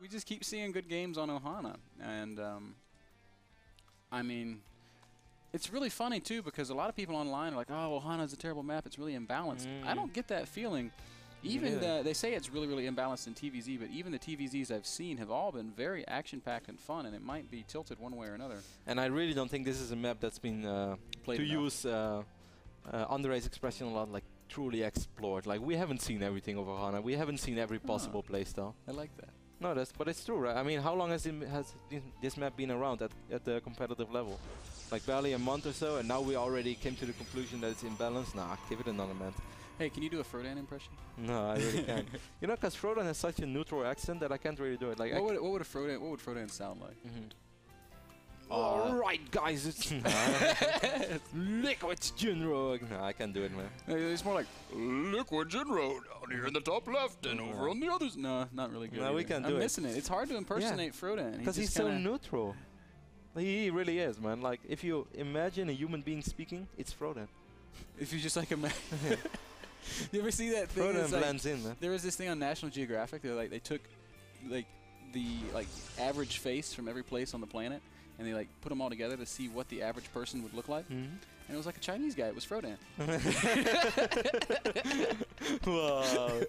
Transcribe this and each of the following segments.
we just keep seeing good games on Ohana, and I mean, it's really funny too because a lot of people online are like, "Oh, Ohana's a terrible map. It's really imbalanced." I don't get that feeling. Even they say it's really, really imbalanced in TVZ, but even the TVZs I've seen have all been very action-packed and fun, and it might be tilted one way or another. And I really don't think this is a map that's been Played to enough. use Andre's expression a lot, like truly explored. Like we haven't seen everything of Ohana. We haven't seen every possible playstyle. I like that. No, but it's true, right? I mean, how long has this map been around at the competitive level? Like barely a month or so, and now we already came to the conclusion that it's imbalanced. Nah, give it another month. Hey, can you do a Frodan impression? No, I really can't. You know, because Frodan has such a neutral accent that I can't really do it. Like, what would Frodan sound like? All right, guys, it's Liquid Jinro. No, I can't do it, man. It's more like Liquid Jinro down here in the top left and over on the others. No, not really good. No, we can't do it. I'm missing it. It's hard to impersonate Frodan. Because he's so neutral. He really is, man. Like, if you imagine a human being speaking, it's Frodan. If you just like imagine. You ever see that thing? Frodan blends in, man. There was this thing on National Geographic. They took the average face from every place on the planet, and they put them all together to see what the average person would look like. And it was like a Chinese guy. It was Frodan. Wow,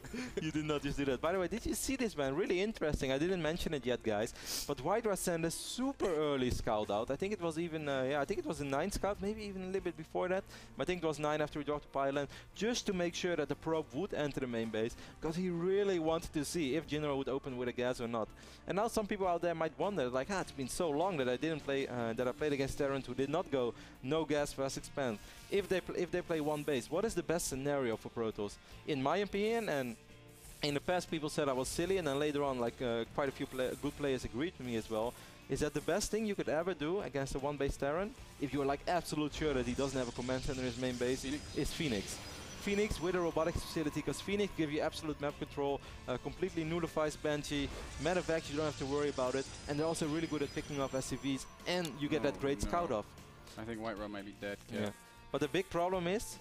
you did not just do that. By the way, did you see this, man? Really interesting. I didn't mention it yet, guys. But Hydra sent a super early scout out. I think it was even, I think it was a 9 scout, maybe even a little bit before that. But I think it was 9 after we dropped the pylon, just to make sure that the probe would enter the main base, because he really wanted to see if Jinro would open with a gas or not. And now some people out there might wonder, like, it's been so long that I didn't play, that I played against Terrans who did not go no gas fast expand. If they play one base, what is the best scenario for Protoss? In my opinion, and in the past people said I was silly, and then later on quite a few good players agreed with me as well, is that the best thing you could ever do against a one base Terran, if you're like absolute sure that he doesn't have a command center in his main base, is Phoenix. Phoenix with a robotics facility, because Phoenix gives you absolute map control, completely nullifies Banshee, medevacs, you don't have to worry about it, and they're also really good at picking up SCVs, and you get that great scout off. I think White Run might be dead. Yeah. But the big problem is,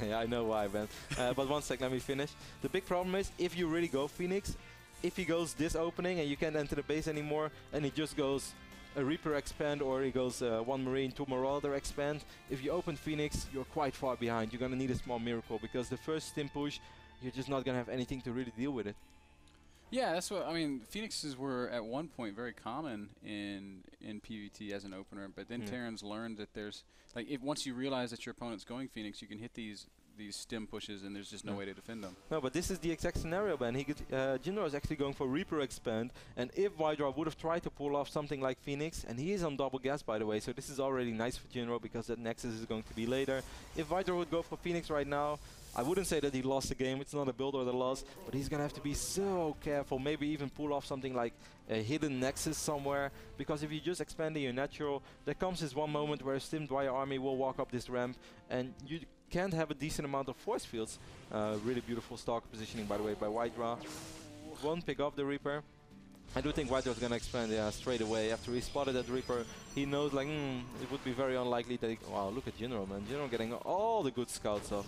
yeah, I know why, man. But one sec, let me finish. The big problem is, if you really go Phoenix, if he goes this opening and you can't enter the base anymore, and he just goes a Reaper expand, or he goes 1 Marine, 2 Marauder expand, if you open Phoenix, you're quite far behind. You're going to need a small miracle, because the first stim push, you're just not going to have anything to really deal with it. Yeah, that's what I mean. Phoenixes were at one point very common in PvT as an opener, but then Terrans learned that there's once you realize that your opponent's going Phoenix, you can hit these stim pushes, and there's just no way to defend them. No, but this is the exact scenario, man. Jinro is actually going for Reaper expand, and if Hydra would have tried to pull off something like Phoenix, and he is on double gas, by the way, so this is already nice for Jinro, because that Nexus is going to be later. If Hydra would go for Phoenix right now, I wouldn't say that he lost the game. It's not a build or the loss, but he's gonna have to be so careful. Maybe even pull off something like a hidden Nexus somewhere, because if you just expand your natural, there comes this one moment where a Stim Dwyer army will walk up this ramp, and you can't have a decent amount of force fields. Really beautiful stalker positioning, by the way, by Hydra. Won't pick up the Reaper. I do think Hydra is gonna expand straight away. After he spotted that Reaper, he knows like it would be very unlikely that he, wow, look at Jinro, man. Jinro getting all the good scouts off.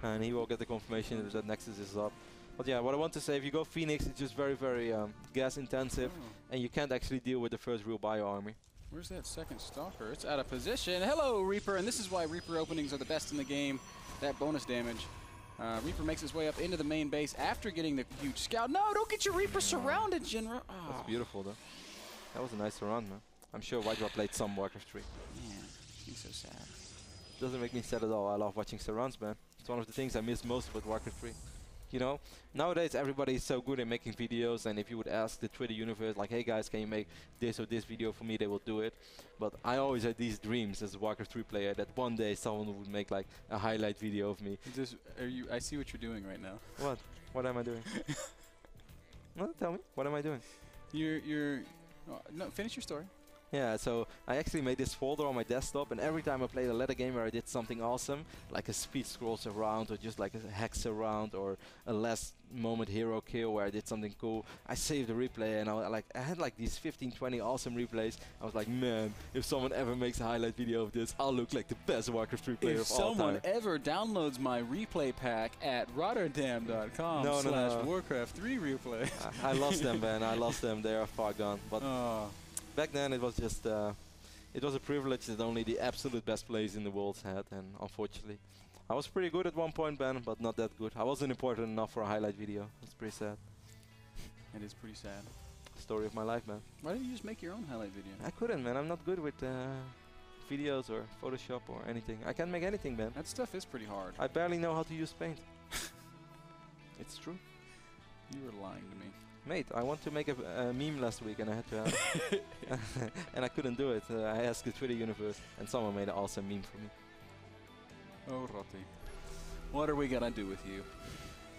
And he will get the confirmation that Nexus is up. But yeah, what I want to say, if you go Phoenix, it's just very, very gas intensive, and you can't actually deal with the first real bio army. Where's that second stalker? It's out of position. Hello, Reaper, and this is why Reaper openings are the best in the game. That bonus damage. Reaper makes his way up into the main base after getting the huge scout. No, don't get your Reaper surrounded, Jinro. Oh. That's beautiful, though. That was a nice surround, man. I'm sure Hydra played some Warcraft 3. Man, he's so sad. Doesn't make me sad at all. I love watching surrounds, man. It's one of the things I miss most about Warcraft 3. You know, nowadays everybody is so good at making videos, and if you would ask the Twitter universe, like, hey guys, can you make this or this video for me, they will do it. But I always had these dreams as a Warcraft 3 player that one day someone would make like a highlight video of me. I see what you're doing right now. What? What am I doing? No, tell me. What am I doing? No, finish your story. Yeah, so I actually made this folder on my desktop, and every time I played a ladder game where I did something awesome, like a speed scrolls around, or just like a hex around, or a last moment hero kill where I did something cool, I saved the replay, and I had like these 15-20 awesome replays. I was like, man, if someone ever makes a highlight video of this, I'll look like the best Warcraft 3 player of all time. If someone ever downloads my replay pack at rotterdam.com/Warcraft 3 replay. I lost them, man. I lost them. They are far gone. But back then it was just, it was a privilege that only the absolute best players in the world had, and unfortunately, I was pretty good at one point, Ben, but not that good. I wasn't important enough for a highlight video. It's pretty sad. It is pretty sad. Story of my life, man. Why didn't you just make your own highlight video? I couldn't, man. I'm not good with videos or Photoshop or anything. I can't make anything, man. That stuff is pretty hard. I barely know how to use Paint. It's true. You were lying to me. Mate, I want to make a meme last week, and I had to and I couldn't do it. I asked the Twitter universe, and someone made an awesome meme for me. Oh, Rotti. What are we gonna do with you?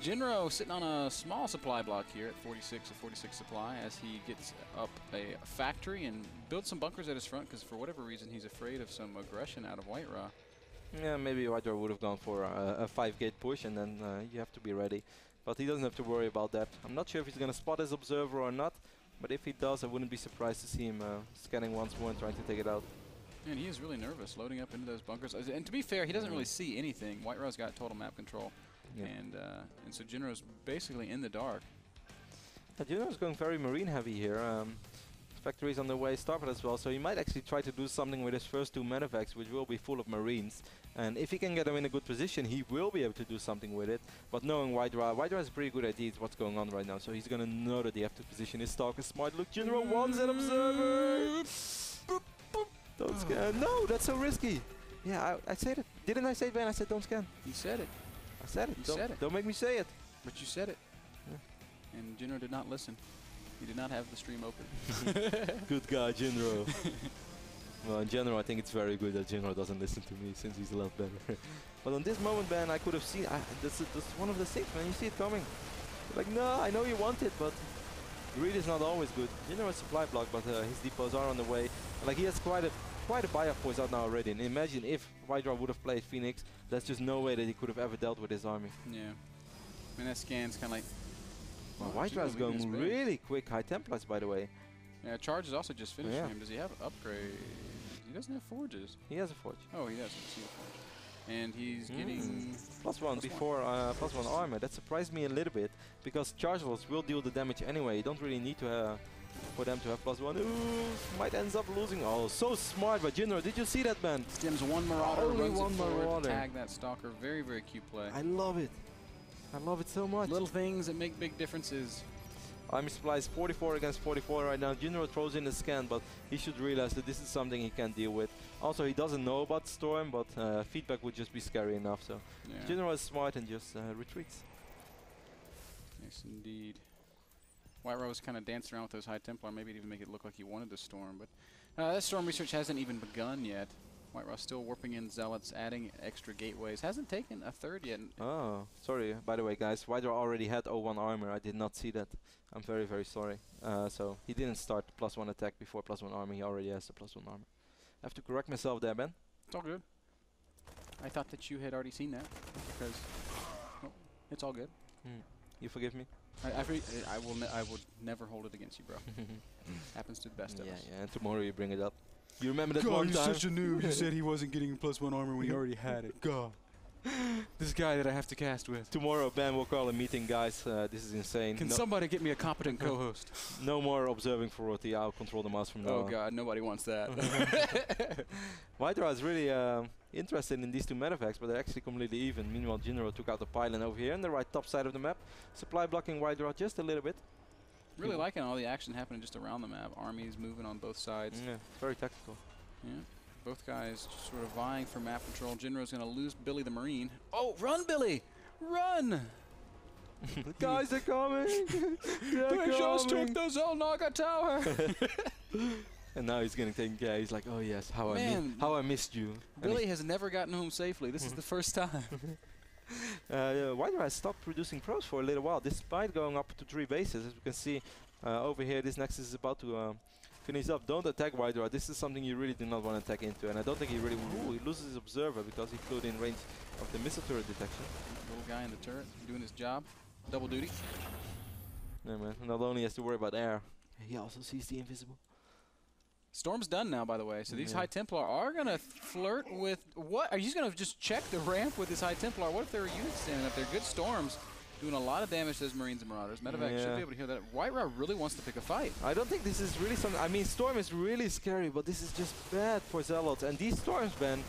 Jinro sitting on a small supply block here at 46 supply as he gets up a factory and builds some bunkers at his front, because for whatever reason he's afraid of some aggression out of White Raw. Yeah, maybe White Raw would have gone for a 5-gate push, and then you have to be ready. But he doesn't have to worry about that. I'm not sure if he's going to spot his observer or not, but if he does, I wouldn't be surprised to see him scanning once more and trying to take it out. And he is really nervous loading up into those bunkers. And to be fair, he doesn't really see anything. White Raw's got total map control. Yeah. And so Jinro's basically in the dark. Jinro's going very marine heavy here. Factories on the way, starboard as well, so he might actually try to do something with his first 2 medevacs, which will be full of marines. And if he can get them in a good position, he will be able to do something with it. But knowing White Raw has a pretty good idea of what's going on right now, so he's gonna know that they have to position his Stalker smart. Look, Jinro wants an observer! Don't scan. No, that's so risky. Yeah, I said it. Didn't I say it, Ben? I said don't scan. You said it. I said it. You said it. Don't make me say it. But you said it. Yeah. And Jinro did not listen. He did not have the stream open. Good guy, Jinro. Well, in general, I think it's very good that Jinro doesn't listen to me, since he's a lot better. But on this moment, Ben, I could have seen. That's one of the things, man. You see it coming. You're like, no, I know you want it, but greed is not always good. Jinro has supply block, but his depots are on the way. Like, he has quite a buy force out now already. And imagine if White Raw would have played Phoenix. There's just no way that he could have ever dealt with his army. Yeah. I mean, that scan's kind of like. Well, White Raw is going really quick. High Templars, by the way. Yeah, Charge is also just finished for him. Does he have upgrade? He doesn't have forges. He has a forge. Oh, he does. And he's getting +1 before +1 armor. That surprised me a little bit, because Chargeless will deal the damage anyway. You don't really need to for them to have +1. Ooh, might ends up losing. Oh, so smart by Jinro. Did you see that, man? Stims one Marauder, only runs one it forward, Marauder. tag that Stalker. Very, very cute play. I love it. I love it so much. Little things that make big differences. Army supply is 44 against 44 right now. Jinro throws in a scan, but he should realize that this is something he can't deal with. Also, he doesn't know about Storm, but feedback would just be scary enough. So Jinro is smart and just retreats. Yes, indeed. White Raw was kind of dancing around with those High Templar, maybe even make it look like he wanted to Storm, but that Storm research hasn't even begun yet. White Raw still warping in Zealots, adding extra gateways. Hasn't taken a third yet. Oh, sorry. By the way, guys, White Raw already had 01 armor. I did not see that. I'm very, very sorry. So he didn't start +1 attack before +1 armor. He already has the +1 armor. I have to correct myself there, Ben. It's all good. I thought that you had already seen that, because it's all good. You forgive me? I would never hold it against you, bro. Happens to the best of us. Yeah, and tomorrow you bring it up. You remember that God, one you're time? such a noob. You said he wasn't getting +1 armor when he already had it. God. This guy that I have to cast with. Tomorrow, Ben will call a meeting, guys. This is insane. Can somebody get me a competent co-host? No more observing for Rotti. I'll control the mouse from now on. Oh God, nobody wants that. White Raw is really interested in these 2 medevacs, but they're actually completely even. Meanwhile, Jinro took out the pylon over here on the right top side of the map. Supply blocking White Raw just a little bit. Really liking all the action happening just around the map. Armies moving on both sides. Yeah, very tactical. Yeah. Both guys just sort of vying for map control. Jinro's going to lose Billy the Marine. Oh, run, Billy! Run! The guys are coming! They just took the Zelnaga Tower! And now he's getting taken care of. He's like, oh yes, how I missed you. Billy has never gotten home safely. This is the first time. White Raw has stopped producing pros for a little while, despite going up to 3 bases. As we can see over here, this Nexus is about to Finish up. Don't attack Wydra. This is something you really do not want to attack into. And I don't think he really... Ooh, he loses his Observer because he flew in range of the missile turret detection. Little guy in the turret doing his job. Double duty. Yeah, man. Not only has to worry about air, he also sees the invisible. Storm's done now, by the way. So these High Templar are going to flirt with... What? Are you going to just check the ramp with this High Templar? What if there are units standing up there? Good Storms. Doing a lot of damage to those Marines and Marauders. Medevac should be able to hear that. White-Ra really wants to pick a fight. I don't think this is really something... I mean, Storm is really scary, but this is just bad for Zealots. And these Storms, Ben,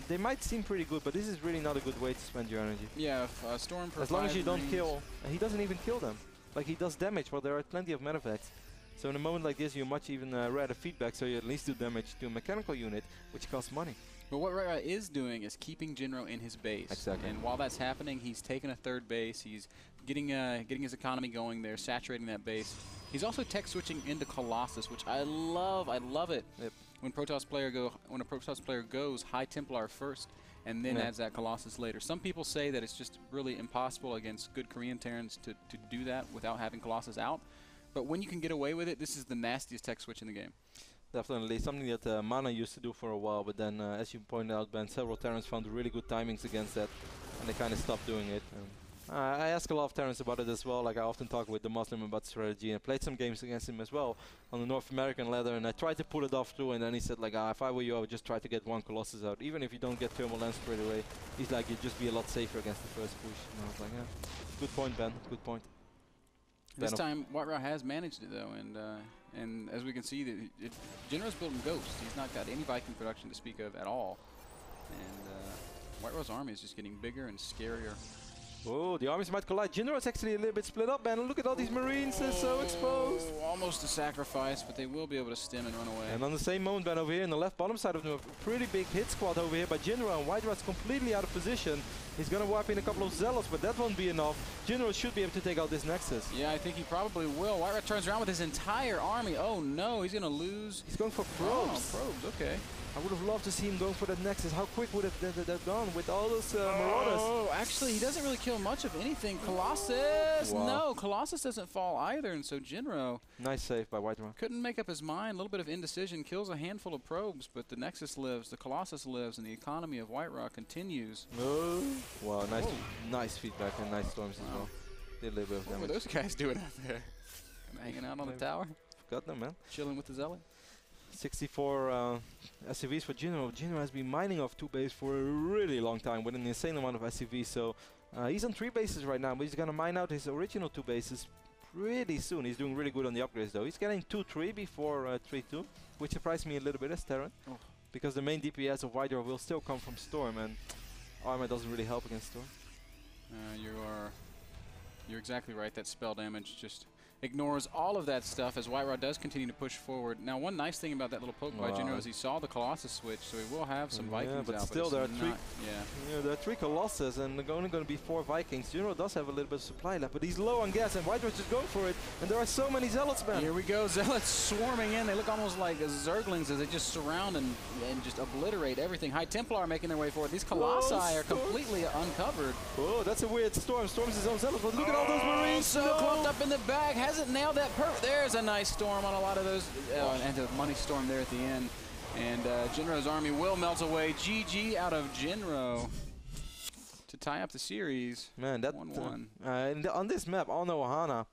they might seem pretty good, but this is really not a good way to spend your energy. Yeah, if Storm provides... As long as you don't Marines kill... he doesn't even kill them. Like, he does damage, but there are plenty of Medevacs. So in a moment like this, you much even rather feedback, so you at least do damage to a mechanical unit, which costs money. But what White-Ra is doing is keeping Jinro in his base. Exactly. And while that's happening, he's taking a third base. He's getting his economy going there, saturating that base. He's also tech switching into Colossus, which I love. I love it. Yep. When a Protoss player goes High Templar first and then adds that Colossus later. Some people say that it's just really impossible against good Korean Terrans to do that without having Colossus out. But when you can get away with it, this is the nastiest tech switch in the game. Definitely something that Mana used to do for a while, but then, as you pointed out, Ben, several Terrans found really good timings against that, and they kind of stopped doing it. I ask a lot of Terrans about it as well. Like, I often talk with the Muslim about strategy, and I played some games against him as well on the North American ladder, and I tried to pull it off too, and then he said, like, if I were you, I would just try to get one Colossus out. Even if you don't get Thermal Lens straight away, he's like, you'd just be a lot safer against the first push. And I was like, yeah, good point, Ben, good point. This time, White-Ra has managed it, though, and as we can see, Jinro's building Ghost. He's not got any Viking production to speak of at all. And White-Ra's army is just getting bigger and scarier. Oh, the armies might collide. Jinro is actually a little bit split up, man. Look at all these Marines, they're so exposed. Almost a sacrifice, but they will be able to stem and run away. And on the same moment, Ben, over here in the left bottom side of the pretty big hit squad over here by Jinro, and White-Ra's completely out of position. He's going to wipe in a couple of Zealots, but that won't be enough. Jinro should be able to take out this Nexus. Yeah, I think he probably will. White-Ra turns around with his entire army. Oh no, he's going to lose. He's going for probes. Oh, probes, okay. I would have loved to see him going for that Nexus. How quick would that gone with all those Marauders? Oh, actually, he doesn't really kill much of anything. Colossus! Wow. No, Colossus doesn't fall either, and so Jinro Nice save by White-Ra. couldn't make up his mind. A little bit of indecision. Kills a handful of probes, but the Nexus lives, the Colossus lives, and the economy of White-Ra continues. Oh. Wow, nice feedback and nice Storms as well. Did a little bit of damage. What were those guys doing out there? Hanging out on the tower? Forgot them, man. Chilling with the Zealot? 64 SCVs for Jinro. Jinro has been mining off 2 bases for a really long time with an insane amount of SCVs. So he's on 3 bases right now, but he's going to mine out his original 2 bases pretty soon. He's doing really good on the upgrades though. He's getting 2-3 before 3-2, which surprised me a little bit as Terran. Oh. Because the main DPS of White-Ra will still come from Storm, and armor doesn't really help against Storm. You're exactly right. That spell damage just ignores all of that stuff as White-Ra does continue to push forward. Now, one nice thing about that little poke by Jinro is he saw the Colossus switch, so he will have some Vikings but out. Still, there are three. Yeah, there are 3 Colossus, and there are only going to be 4 Vikings. Jinro does have a little bit of supply left, but he's low on gas, and White-Ra's just going for it. And there are so many Zealots, man. Here we go, Zealots swarming in. They look almost like Zerglings as they just surround and just obliterate everything. High Templar are making their way forward. These Colossi are completely uncovered. Oh, that's a weird Storm. Storm's his own Zealots, but look at all those Marines. So clumped up in the back. Hasn't nailed that perfect. There's a nice Storm on a lot of those. And a money Storm there at the end. And Jinro's army will melt away. GG out of Jinro to tie up the series. Man, that 1-1. On this map, on Ohana,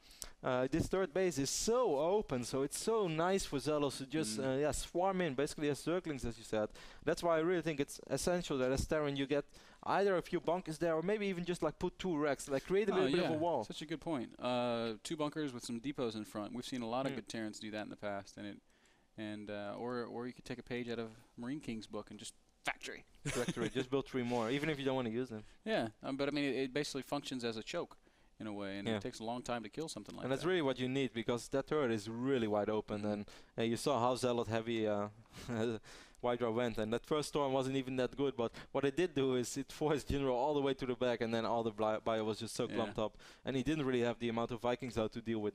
this third base is so open, so it's so nice for Zealots to just swarm in, basically as Zerglings, as you said. That's why I really think it's essential that as Terran you get either a few bunkers there, or maybe even just like put 2 racks, like create a little bit of a wall. Such a good point. 2 bunkers with some depots in front. We've seen a lot of good Terrans do that in the past, and or you could take a page out of Marine King's book and just factory. Just build 3 more, even if you don't want to use them. Yeah, but I mean, it basically functions as a choke in a way, and it takes a long time to kill something like that. And that's really what you need, because that turret is really wide open, and you saw how Zealot heavy White-Ra went, and that first Storm wasn't even that good, but what it did do is it forced Jinro all the way to the back, and then all the bio was just so clumped up, and he didn't really have the amount of Vikings out to deal with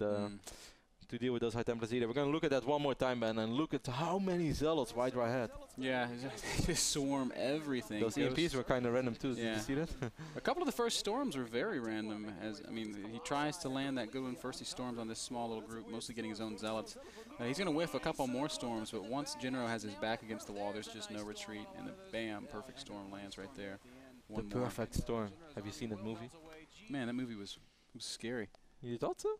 to deal with those high temperatures either. We're going to look at that one more time, Ben, and look at how many Zealots White had. Yeah, they just swarm everything. Those EMPs were kind of random too. Yeah. Did you see that? A couple of the first storms were very random. I mean, he tries to land that good one first. He storms on this small little group, mostly getting his own Zealots. He's going to whiff a couple more storms, but once Jinro has his back against the wall, there's just no retreat, and the bam, perfect storm lands right there. The Perfect Storm. Have you seen that movie? Man, that movie was scary. You thought so?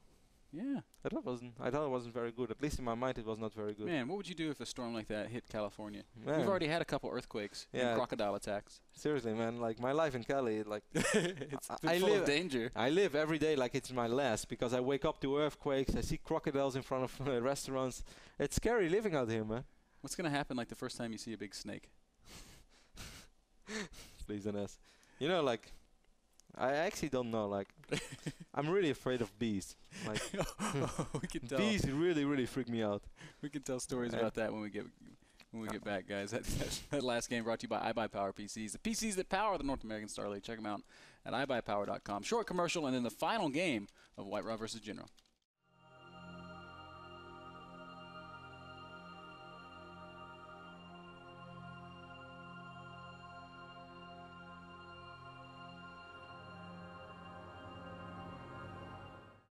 Yeah. I thought it wasn't very good. At least in my mind, it was not very good. Man, what would you do if a storm like that hit California? Man. We've already had a couple earthquakes and crocodile attacks. Seriously, man. Like my life in Cali, like it's full of danger. I live every day like it's my last because I wake up to earthquakes. I see crocodiles in front of restaurants. It's scary living out here, man. What's gonna happen like the first time you see a big snake? Please don't ask. You know, like. I actually don't know. Like, I'm really afraid of bees. Like, we can tell. Bees really freak me out. We can tell stories about that when we get back, guys. That last game brought to you by iBuyPower PCs, the PCs that power the North American Star League. Check them out at iBuyPower.com. Short commercial, and then the final game of White Raw versus Jinro.